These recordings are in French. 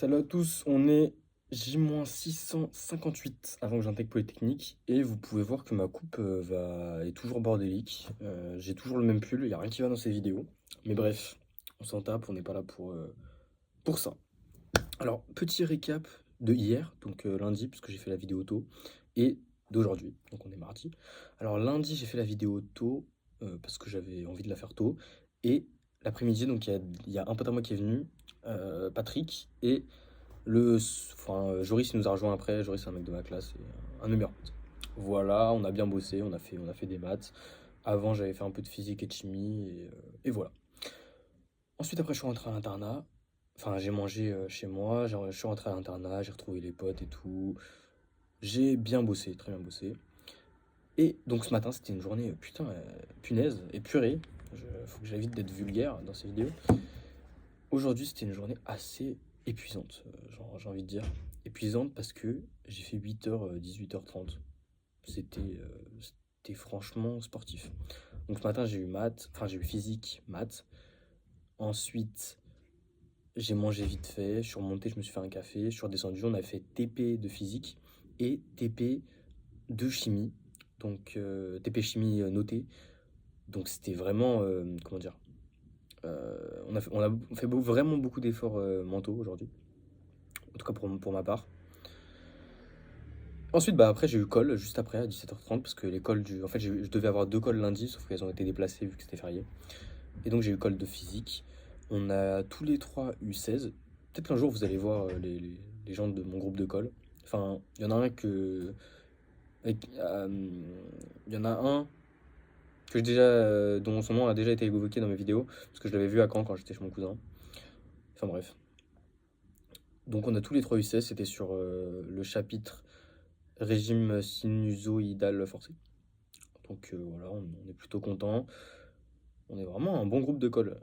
Salut à tous, on est J-658 avant que j'intègre Polytechnique et vous pouvez voir que ma coupe est toujours bordélique. J'ai toujours le même pull, il n'y a rien qui va dans ces vidéos. Mais bref, on s'en tape, on n'est pas là pour ça. Alors, petit récap de hier, donc lundi, puisque j'ai fait la vidéo tôt, et d'aujourd'hui, donc on est mardi. Alors lundi, j'ai fait la vidéo tôt parce que j'avais envie de la faire tôt. Et l'après-midi, donc il y a un pote à moi qui est venu, Patrick, et Joris il nous a rejoint après. Joris c'est un mec de ma classe et un de mes meilleurs potes. Voilà, on a bien bossé, on a fait des maths. Avant j'avais fait un peu de physique et de chimie et voilà. Ensuite après je suis rentré à l'internat. Enfin j'ai mangé chez moi, je suis rentré à l'internat, j'ai retrouvé les potes et tout. J'ai bien bossé, très bien bossé. Et donc ce matin c'était une journée, putain, punaise et purée. Faut que j'évite d'être vulgaire dans ces vidéos. Aujourd'hui, c'était une journée assez épuisante, j'ai envie de dire. Épuisante parce que j'ai fait 8h, 18h30. C'était franchement sportif. Donc ce matin, j'ai eu maths, enfin j'ai eu physique, maths. Ensuite, j'ai mangé vite fait, je suis remonté, je me suis fait un café, je suis redescendu, on a fait TP de physique et TP de chimie. Donc TP chimie noté. Donc c'était vraiment, comment dire, on a fait vraiment beaucoup d'efforts mentaux aujourd'hui. En tout cas pour ma part. Ensuite, bah après, j'ai eu colle juste après à 17h30 parce que l'école du. En fait, je devais avoir deux colles lundi, sauf qu'elles ont été déplacées vu que c'était férié. Et donc, j'ai eu colle de physique. On a tous les trois eu 16. Peut-être qu'un jour, vous allez voir les gens de mon groupe de colle. Enfin, il y en a un que. Il y en a un que dont son nom a déjà été évoqué dans mes vidéos parce que je l'avais vu à Caen quand j'étais chez mon cousin. Enfin, bref. Donc, on a tous les trois eu 16. C'était sur le chapitre régime sinusoïdal forcé. Donc voilà, on est plutôt content. On est vraiment un bon groupe de colle.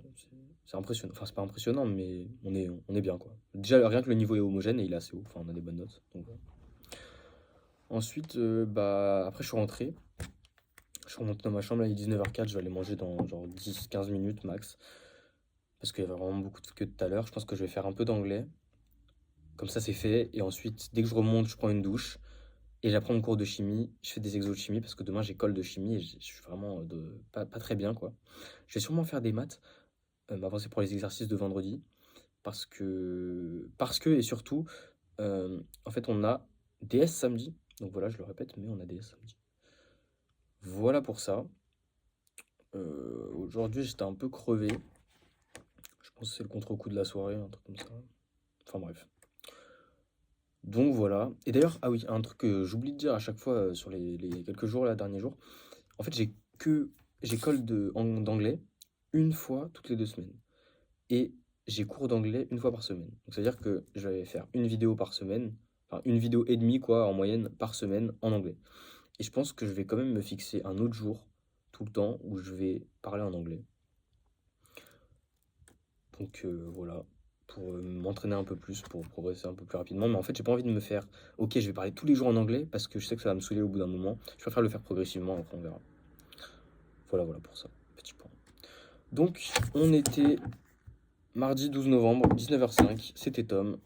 C'est impressionnant. Enfin, c'est pas impressionnant, mais on est bien, quoi. Déjà, rien que le niveau est homogène et il est assez haut. Enfin, on a des bonnes notes. Donc, voilà. Ensuite, bah, après, je suis rentré. Je suis remonté dans ma chambre, là, il est 19h04. Je vais aller manger dans genre 10-15 minutes max. Parce qu'il y avait vraiment beaucoup de queue tout à l'heure. Je pense que je vais faire un peu d'anglais. Comme ça, c'est fait. Et ensuite, dès que je remonte, je prends une douche. Et j'apprends mon cours de chimie. Je fais des exos de chimie parce que demain, j'ai colle de chimie et je suis vraiment pas très bien, quoi. Je vais sûrement faire des maths. M'avancer pour les exercices de vendredi. Parce que et surtout, en fait, on a DS samedi. Donc voilà, je le répète, mais on a DS samedi. Voilà pour ça. Aujourd'hui, j'étais un peu crevé. Je pense que c'est le contre-coup de la soirée, un truc comme ça. Enfin bref. Donc voilà. Et d'ailleurs, ah oui, un truc que j'oublie de dire à chaque fois sur les quelques jours, là, derniers jours. En fait, j'ai colle d'anglais une fois toutes les 2 semaines. Et j'ai cours d'anglais une fois par semaine. Donc c'est-à-dire que je vais faire une vidéo par semaine, enfin une vidéo et demie quoi, en moyenne par semaine en anglais. Et je pense que je vais quand même me fixer un autre jour, tout le temps, où je vais parler en anglais. Donc voilà, pour m'entraîner un peu plus, pour progresser un peu plus rapidement. Mais en fait, j'ai pas envie de me faire, ok, je vais parler tous les jours en anglais, parce que je sais que ça va me saouler au bout d'un moment. Je préfère le faire progressivement, après on verra. Voilà pour ça, petit point. Donc, on était mardi 12 novembre, 19h05, c'était Tom.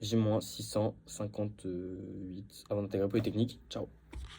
J-658 avant d'intégrer Polytechnique. Ciao.